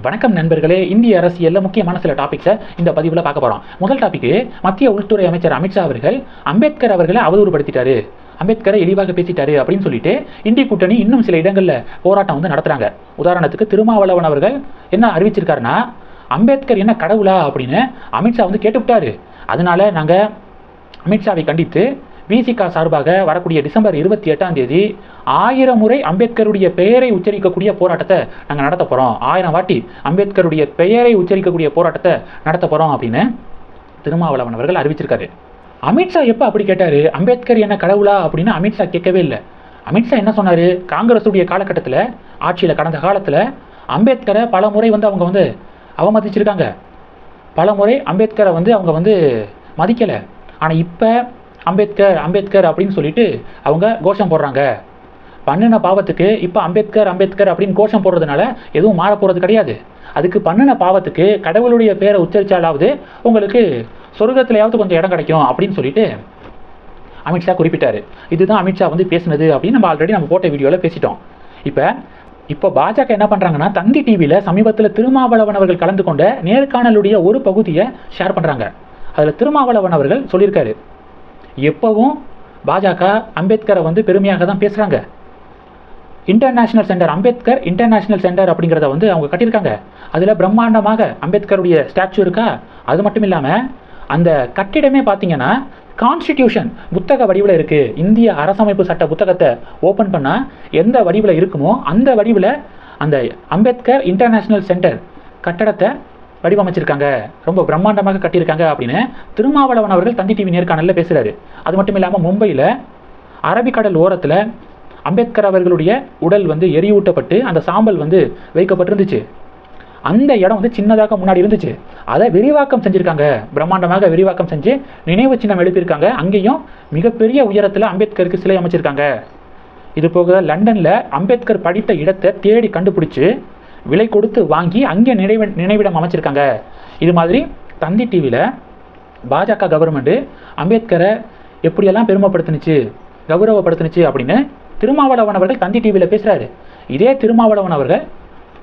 வணக்கம் நண்பர்களே. இந்திய அரசியலில் முக்கியமான சில டாபிக்ஸை இந்த பதிவில் பார்க்க போகிறோம். முதல் டாபிக், மத்திய உள்துறை அமைச்சர் அமித்ஷா அவர்கள் அம்பேத்கர் அவர்களை அவதூறுபடுத்திட்டாரு, அம்பேத்கரை இழிவாக பேசிட்டாரு அப்படின்னு சொல்லிட்டு இந்திய கூட்டணி இன்னும் சில இடங்களில் போராட்டம் நடத்துகிறாங்க. உதாரணத்துக்கு திருமாவளவன் அவர்கள் என்ன அறிவிச்சிருக்காருன்னா, அம்பேத்கர் என்ன கடவுளா அப்படின்னு அமித்ஷா கேட்டுவிட்டாரு. அதனால நாங்கள் அமித்ஷாவை கண்டித்து விசிகா சார்பாக வரக்கூடிய டிசம்பர் 28ஆம் தேதி 1000 முறை அம்பேத்கருடைய பெயரை உச்சரிக்கக்கூடிய போராட்டத்தை நாங்கள் நடத்த போகிறோம். 1000 வாட்டி அம்பேத்கருடைய பெயரை உச்சரிக்கக்கூடிய போராட்டத்தை நடத்த போகிறோம் அப்படின்னு திருமாவளவன் அவர்கள் அறிவிச்சிருக்காரு. அமித்ஷா எப்போ அப்படி கேட்டார், அம்பேத்கர் என்ன கடவுளா அப்படின்னு அமித்ஷா கேட்கவே இல்லை. அமித்ஷா என்ன சொன்னார், காங்கிரஸுடைய காலகட்டத்தில் ஆட்சியில் கடந்த காலத்தில் அம்பேத்கரை பல முறை அவங்க அவமதிச்சிருக்காங்க, பல முறை அம்பேத்கரை அவங்க மதிக்கலை. ஆனால் இப்போ அம்பேத்கர் அம்பேத்கர் அப்படின்னு சொல்லிட்டு அவங்க கோஷம் போடுறாங்க. பண்ணின பாவத்துக்கு இப்போ அம்பேத்கர் அம்பேத்கர் அப்படின்னு கோஷம் போடுறதுனால எதுவும் மாற போகிறது கிடையாது. அதுக்கு பண்ணின பாவத்துக்கு கடவுளுடைய பேரை உச்சரித்தாலாவது உங்களுக்கு சொர்க்கத்திலேயாவது கொஞ்சம் இடம் கிடைக்கும் அப்படின்னு சொல்லிட்டு அமித்ஷா குறிப்பிட்டார். இதுதான் அமித்ஷா பேசினது அப்படின்னு நம்ம ஆல்ரெடி போட்ட வீடியோவில் பேசிட்டோம். இப்போ பாஜக என்ன பண்ணுறாங்கன்னா, தந்தி டிவியில் சமீபத்தில் திருமாவளவன் அவர்கள் கலந்து கொண்ட நேர்காணலுடைய ஒரு பகுதியை ஷேர் பண்ணுறாங்க. அதில் திருமாவளவன் அவர்கள் சொல்லியிருக்காரு, எப்பவும் பாஜக அம்பேத்கரை பெருமையாக தான் பேசுகிறாங்க. International centre, Ambedkar international centre அப்படிங்கிறத அவங்க கட்டியிருக்காங்க. அதில் பிரம்மாண்டமாக அம்பேத்கருடைய ஸ்டாச்சு இருக்கா. அது மட்டும் இல்லாமல் அந்த கட்டிடமே பார்த்தீங்கன்னா கான்ஸ்டிடியூஷன் புத்தக வடிவில் இருக்குது. இந்திய அரசமைப்பு சட்ட புத்தகத்தை ஓப்பன் பண்ணால் எந்த வடிவில் இருக்குமோ அந்த வடிவில் அந்த அம்பேத்கர் இன்டர்நேஷ்னல் சென்டர் கட்டடத்தை வடிவமைச்சிருக்காங்க, ரொம்ப பிரம்மாண்டமாக கட்டியிருக்காங்க அப்படின்னு திருமாவளவன் அவர்கள் தந்தி டிவி நேர்காணலில் பேசுகிறாரு. அது மட்டும் இல்லாமல் மும்பையில் அரபிக்கடல் ஓரத்தில் அம்பேத்கர் அவர்களுடைய உடல் எரியூட்டப்பட்டு அந்த சாம்பல் வைக்கப்பட்டிருந்துச்சு. அந்த இடம் சின்னதாக முன்னாடி இருந்துச்சு. அதை விரிவாக்கம் செஞ்சுருக்காங்க, பிரம்மாண்டமாக விரிவாக்கம் செஞ்சு நினைவு சின்னம் எழுப்பியிருக்காங்க. அங்கேயும் மிகப்பெரிய உயரத்தில் அம்பேத்கருக்கு சிலை அமைச்சிருக்காங்க. இது போக லண்டனில் அம்பேத்கர் படித்த இடத்தை தேடி கண்டுபிடிச்சு விலை கொடுத்து வாங்கி அங்கே நினைவிடம் அமைச்சிருக்காங்க. இது மாதிரி தந்தி டிவியில் பாஜக கவர்மெண்ட்டு அம்பேத்கரை எப்படியெல்லாம் பெருமைப்படுத்துனுச்சு, கௌரவப்படுத்துனுச்சு அப்படின்னு திருமாவளவன் அவர்கள் தந்தி டிவியில் பேசுகிறாரு. இதே திருமாவளவன் அவர்கள்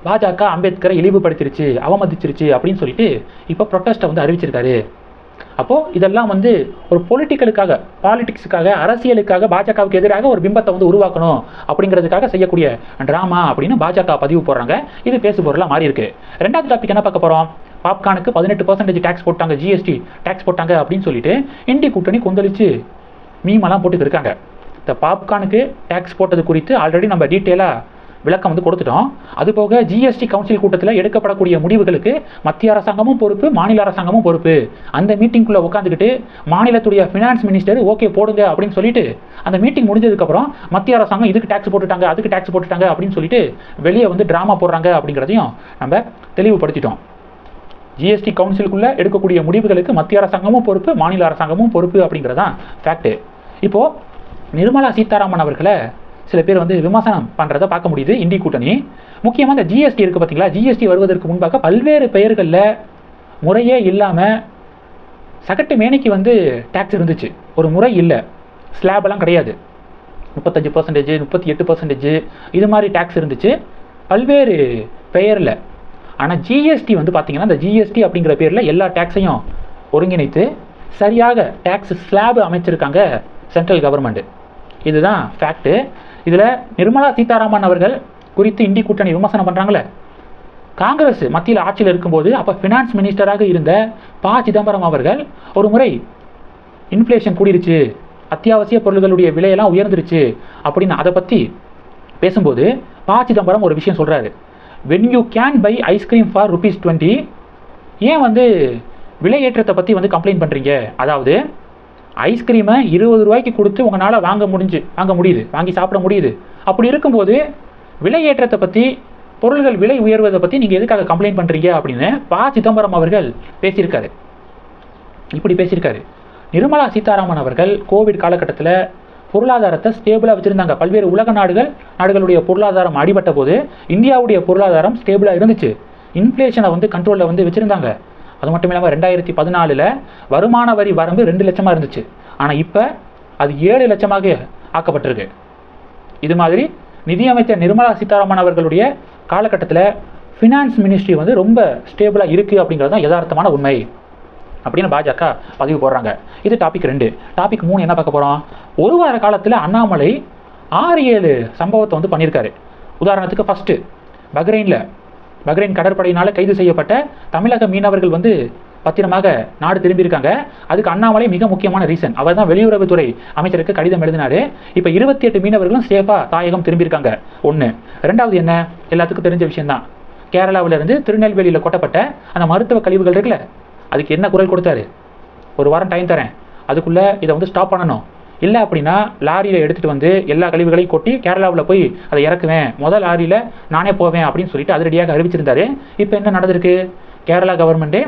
பாஜக அம்பேத்கரை இழிவுபடுத்திருச்சு, அவமதிச்சிருச்சு அப்படின்னு சொல்லிட்டு இப்போ ப்ரொட்டஸ்ட்டை அறிவிச்சிருக்காரு. அப்போது இதெல்லாம் ஒரு பொலிட்டிக்கலுக்காக, பாலிடிக்ஸுக்காக, அரசியலுக்காக பாஜகவுக்கு எதிராக ஒரு பிம்பத்தை உருவாக்கணும் அப்படிங்கிறதுக்காக செய்யக்கூடிய ட்ராமா அப்படின்னு பாஜக பதிவு போடுறாங்க. இது பேசு பொருளாக மாறி இருக்கு. ரெண்டாவது டாபிக் என்ன பார்க்க போகிறோம், பாப்கார்னுக்கு 18% டேக்ஸ் போட்டாங்க, ஜிஎஸ்டி டேக்ஸ் போட்டாங்க அப்படின்னு சொல்லிட்டு இந்திய கூட்டணி கொந்தளிச்சு மீமெல்லாம் போட்டுட்டு இருக்காங்க. இந்த பாப்கார்னுக்கு டேக்ஸ் போட்டது குறித்து ஆல்ரெடி நம்ம டீட்டெயிலாக விளக்கம் கொடுத்துட்டோம். அதுபோக ஜிஎஸ்டி கவுன்சில் கூட்டத்தில் எடுக்கப்படக்கூடிய முடிவுகளுக்கு மத்திய அரசாங்கமும் பொறுப்பு, மாநில அரசாங்கமும் பொறுப்பு. அந்த மீட்டிங்குள்ளே உட்காந்துக்கிட்டு மாநிலத்துடைய ஃபினான்ஸ் மினிஸ்டர் ஓகே போடுங்க அப்படின்னு சொல்லிட்டு அந்த மீட்டிங் முடிஞ்சதுக்கப்புறம் மத்திய அரசாங்கம் இதுக்கு டேக்ஸ் போட்டுட்டாங்க, அதுக்கு டேக்ஸ் போட்டுட்டாங்க அப்படின்னு சொல்லிட்டு வெளியே ட்ராமா போடுறாங்க அப்படிங்கிறதையும் நம்ம தெளிவுபடுத்திட்டோம். ஜிஎஸ்டி கவுன்சிலுக்குள்ளே எடுக்கக்கூடிய முடிவுகளுக்கு மத்திய அரசாங்கமும் பொறுப்பு, மாநில அரசாங்கமும் பொறுப்பு அப்படிங்கிறதான் ஃபேக்ட்டு. இப்போது நிர்மலா சீதாராமன் அவர்களை சில பேர் விமர்சனம் பண்ணுறதை பார்க்க முடியுது இந்திய கூட்டணி. முக்கியமாக இந்த ஜிஎஸ்டி இருக்குது பார்த்தீங்களா, ஜிஎஸ்டி வருவதற்கு முன்பாக பல்வேறு பெயர்களில் முறையே இல்லாமல் சகட்டு மேனிக்கு டேக்ஸ் இருந்துச்சு. ஒரு முறை இல்லை, ஸ்லாபெல்லாம் கிடையாது. 35%, 38% இது மாதிரி டேக்ஸ் இருந்துச்சு பல்வேறு பெயரில். ஆனால் ஜிஎஸ்டி பார்த்தீங்கன்னா இந்த ஜிஎஸ்டி அப்படிங்கிற பேரில் எல்லா டேக்ஸையும் ஒருங்கிணைத்து சரியாக டேக்ஸ் ஸ்லாப் அமைச்சிருக்காங்க சென்ட்ரல் கவர்மெண்ட். இதுதான் ஃபேக்ட்டு. இதில் நிர்மலா சீதாராமன் அவர்கள் குறித்து இந்திய கூட்டணி விமர்சனம் பண்ணுறாங்களே, காங்கிரஸ் மத்தியில் ஆட்சியில் இருக்கும்போது அப்போ ஃபினான்ஸ் மினிஸ்டராக இருந்த ப. சிதம்பரம் அவர்கள் ஒரு முறை இன்ஃப்ளேஷன் கூடிருச்சு, அத்தியாவசிய பொருள்களுடைய விலையெல்லாம் உயர்ந்துருச்சு அப்படின்னு அதை பற்றி பேசும்போது ப. சிதம்பரம் ஒரு விஷயம் சொல்கிறாரு, when you can buy ice cream for ₹20 ஏன் விலை ஏற்றத்தை பற்றி கம்ப்ளைண்ட் பண்ணுறீங்க. அதாவது ஐஸ்கிரீமை 20 ரூபாய்க்கு கொடுத்து உங்களால் வாங்க முடியுது, வாங்கி சாப்பிட முடியுது. அப்படி இருக்கும்போது விலை ஏற்றத்தை பற்றி, பொருள்கள் விலை உயர்வதை பற்றி நீங்கள் எதுக்காக கம்ப்ளைண்ட் பண்ணுறீங்க அப்படின்னு ப. சிதம்பரம் அவர்கள் பேசியிருக்காரு. இப்படி பேசியிருக்காரு. நிர்மலா சீதாராமன் அவர்கள் கோவிட் காலகட்டத்தில் பொருளாதாரத்தை ஸ்டேபிளாக வச்சுருந்தாங்க. பல்வேறு உலக நாடுகளுடைய பொருளாதாரம் அடிபட்ட போது இந்தியாவுடைய பொருளாதாரம் ஸ்டேபிளாக இருந்துச்சு. இன்ஃப்ளேஷனை கண்ட்ரோலில் வச்சுருந்தாங்க. அது மட்டும் இல்லாமல் 2014 வருமான வரி வரம்பு 2 லட்சமாக இருந்துச்சு. ஆனால் இப்போ அது 7 லட்சமாக ஆக்கப்பட்டிருக்கு. இது மாதிரி நிதியமைச்சர் நிர்மலா சீதாராமன் அவர்களுடைய காலகட்டத்தில் ஃபினான்ஸ் மினிஸ்ட்ரி வந்து ரொம்ப ஸ்டேபிளாக இருக்குது அப்படிங்கிறது தான் யதார்த்தமான உண்மை அப்படின்னு பாஜக பதிவு போடுறாங்க. இது டாபிக் 2. டாபிக் 3 என்ன பார்க்க போகிறோம்? ஒரு வார காலத்தில் அண்ணாமலை 6-7 சம்பவத்தை வந்து பண்ணியிருக்காரு. உதாரணத்துக்கு ஃபஸ்ட்டு பஹ்ரைன் கடற்படையினால் கைது செய்யப்பட்ட தமிழக மீனவர்கள் வந்து பத்திரமாக நாடு திரும்பியிருக்காங்க. அதுக்கு அண்ணாமலை மிக முக்கியமான ரீசன். அவர் தான் வெளியுறவுத்துறை அமைச்சருக்கு கடிதம் எழுதினாரு. இப்போ 28 மீனவர்களும் சேஃபாக தாயகம் திரும்பியிருக்காங்க. 1. 2வது என்ன, எல்லாத்துக்கும் தெரிஞ்ச விஷயம்தான். கேரளாவிலிருந்து திருநெல்வேலியில் கொட்டப்பட்ட அந்த மருத்துவ கழிவுகள் இருக்குல்ல, அதுக்கு என்ன குரல் கொடுத்தாரு? ஒரு வாரம் டைம் தரேன், அதுக்குள்ளே இதை வந்து ஸ்டாப் பண்ணணும், இல்லை அப்படின்னா லாரியில் எடுத்துகிட்டு வந்து எல்லா கழிவுகளையும் கொட்டி கேரளாவில் போய் அதை இறக்குவேன், முதல் லாரியில் நானே போவேன் அப்படின்னு சொல்லிட்டு அதிரடியாக அறிவிச்சிருந்தாரு. இப்போ என்ன நடந்திருக்கு? கேரளா கவர்மெண்ட்டே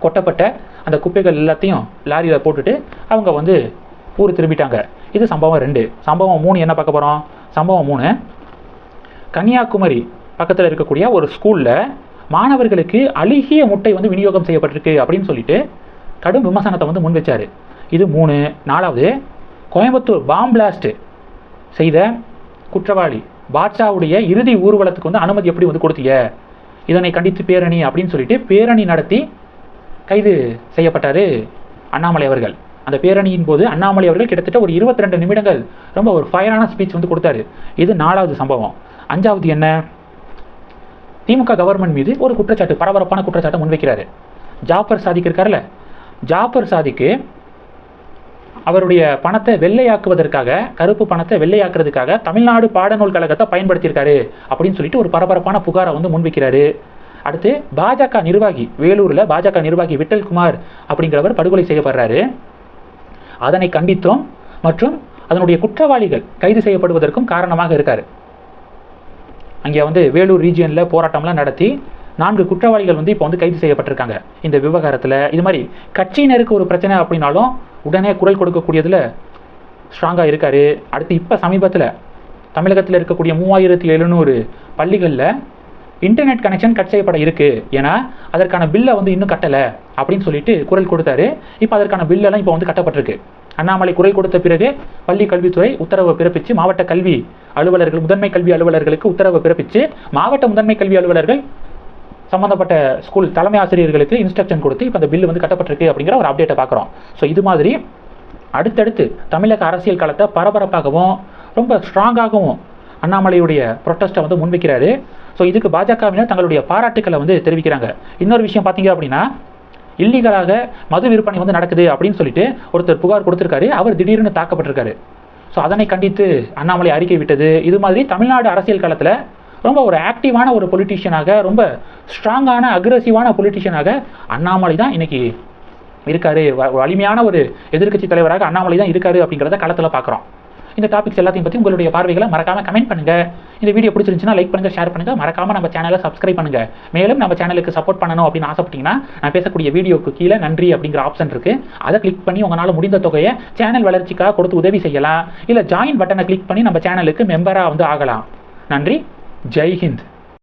கொட்டப்பட்ட அந்த குப்பைகள் எல்லாத்தையும் லாரியில் போட்டுட்டு அவங்க வந்து ஊர் திரும்பிட்டாங்க. இது சம்பவம் 2. சம்பவம் 3 என்ன பார்க்க போகிறோம்? சம்பவம் 3, கன்னியாகுமரி பக்கத்தில் இருக்கக்கூடிய ஒரு ஸ்கூலில் மாணவர்களுக்கு அழுகிய முட்டை வந்து விநியோகம் செய்யப்பட்டிருக்கு அப்படின்னு சொல்லிட்டு கடும் விமர்சனத்தை வந்து முன் வச்சார். இது 3. 4வது, கோயம்புத்தூர் பாம் பிளாஸ்ட் செய்த குற்றவாளி பாட்ஷாவுடைய இறுதி ஊர்வலத்துக்கு வந்து அனுமதி எப்படி வந்து கொடுத்தீங்க, இதனை கண்டித்து பேரணி அப்படின்னு சொல்லிட்டு பேரணி நடத்தி கைது செய்யப்பட்டார் அண்ணாமலை அவர்கள். அந்த பேரணியின் போது அண்ணாமலை அவர்கள் கிட்டத்தட்ட ஒரு 22 நிமிடங்கள் ரொம்ப ஒரு ஃபயரான ஸ்பீச் வந்து கொடுத்தாரு. இது 4வது சம்பவம். 5வது என்ன, திமுக கவர்மெண்ட் மீது ஒரு குற்றச்சாட்டு, பரபரப்பான குற்றச்சாட்டை முன்வைக்கிறாரு. ஜாஃபர் சாதிக் இருக்கார்ல, ஜாஃபர் சாதிக்கு அவருடைய பணத்தை வெள்ளையாக்குவதற்காக, கருப்பு பணத்தை வெள்ளையாக்குறதுக்காக தமிழ்நாடு பாடநூல் கழகத்தை பயன்படுத்தியிருக்காரு அப்படின்னு சொல்லிட்டு ஒரு பரபரப்பான புகாரை வந்து முன்வைக்கிறாரு. அடுத்து பாஜக நிர்வாகி, வேலூரில் பாஜக நிர்வாகி விட்டல்குமார் அப்படிங்கிறவர் படுகொலை செய்யப்படுறாரு. அதனை கண்டித்தும் மற்றும் அதனுடைய குற்றவாளிகள் கைது செய்யப்படுவதற்கும் காரணமாக இருக்காரு. அங்கே வந்து வேலூர் ரீஜியனில் போராட்டம்லாம் நடத்தி 4 குற்றவாளிகள் வந்து இப்போ வந்து கைது செய்யப்பட்டிருக்காங்க இந்த விவகாரத்தில். இது மாதிரி கட்சியினருக்கு ஒரு பிரச்சனை அப்படின்னாலும் உடனே குரல் கொடுக்கக்கூடியதில் ஸ்ட்ராங்காக இருக்கார். அடுத்து இப்போ சமீபத்தில் தமிழகத்தில் இருக்கக்கூடிய 3700 பள்ளிகளில் இன்டர்நெட் கனெக்ஷன் கட் செய்யப்பட இருக்குது, ஏன்னா அதற்கான பில்லை வந்து இன்னும் கட்டலை அப்படின்னு சொல்லிட்டு குரல் கொடுத்தாரு. இப்போ அதற்கான பில்லெல்லாம் இப்போ வந்து கட்டப்பட்டிருக்கு. அண்ணாமலை குரல் கொடுத்த பிறகு பள்ளி கல்வித்துறை உத்தரவை பிறப்பித்து மாவட்ட கல்வி அலுவலர்கள், முதன்மை கல்வி அலுவலர்களுக்கு உத்தரவை பிறப்பித்து மாவட்ட முதன்மை கல்வி அலுவலர்கள் சம்மந்தப்பட்ட ஸ்கூல் தலைமை ஆசிரியர்களுக்கு இன்ஸ்ட்ரக்ஷன் கொடுத்து இப்போ அந்த பில்லு வந்து கட்டப்பட்டிருக்கு அப்படிங்கிற ஒரு அப்டேட்டை பார்க்குறோம். ஸோ இது மாதிரி அடுத்தடுத்து தமிழக அரசியல் காலத்தை பரபரப்பாகவும் ரொம்ப ஸ்ட்ராங்காகவும் அண்ணாமலையுடைய ப்ரொட்டஸ்ட்டை வந்து முன்வைக்கிறாரு. ஸோ இதுக்கு பாஜகவினர் தங்களுடைய பாராட்டுக்களை வந்து தெரிவிக்கிறாங்க. இன்னொரு விஷயம் பார்த்தீங்க அப்படின்னா, இல்லீகலாக மது விற்பனை வந்து நடக்குது அப்படின்னு சொல்லிட்டு ஒருத்தர் புகார் கொடுத்துருக்காரு. அவர் திடீர்னு தாக்கப்பட்டிருக்காரு. ஸோ அதனை கண்டித்து அண்ணாமலை அறிக்கை விட்டது. இது மாதிரி தமிழ்நாடு அரசியல் காலத்தில் ரொம்ப ஒரு ஆக்டிவான ஒரு பொலிட்டீஷியனாக, ரொம்ப ஸ்ட்ராங்கான அக்ரெசிவான பொலிட்டீஷியனாக அண்ணாமலை தான் இன்னைக்கு இருக்காரு. வலிமையான ஒரு எதிர்க்கட்சி தலைவராக அண்ணாமலை தான் இருக்காரு அப்படிங்கிறத களத்தில் பார்க்குறோம். இந்த டாபிக்ஸ் எல்லாத்தையும் பற்றி உங்களுடைய பார்வைகளை மறக்காமல் கமெண்ட் பண்ணுங்கள். இந்த வீடியோ பிடிச்சிருந்துச்சுன்னா லைக் பண்ணுங்கள், ஷேர் பண்ணுங்கள், மறக்காமல் நம்ம சேனலை சப்ஸ்கிரைப் பண்ணுங்கள். மேலும் நம்ம சேனலுக்கு சப்போர்ட் பண்ணணும் அப்படின்னு ஆசைப்பட்டீங்கன்னா நான் பேசக்கூடிய வீடியோக்கு கீழே நன்றி அப்படிங்கிற ஆப்ஷன் இருக்குது. அதை கிளிக் பண்ணி உங்களால் முடிந்த தொகையை சேனல் வளர்ச்சிக்காக கொடுத்து உதவி செய்யலாம். இல்லை ஜாயின் பட்டனை கிளிக் பண்ணி நம்ம சேனலுக்கு மெம்பராக வந்து ஆகலாம். நன்றி. ஜெய் ஹிந்த்.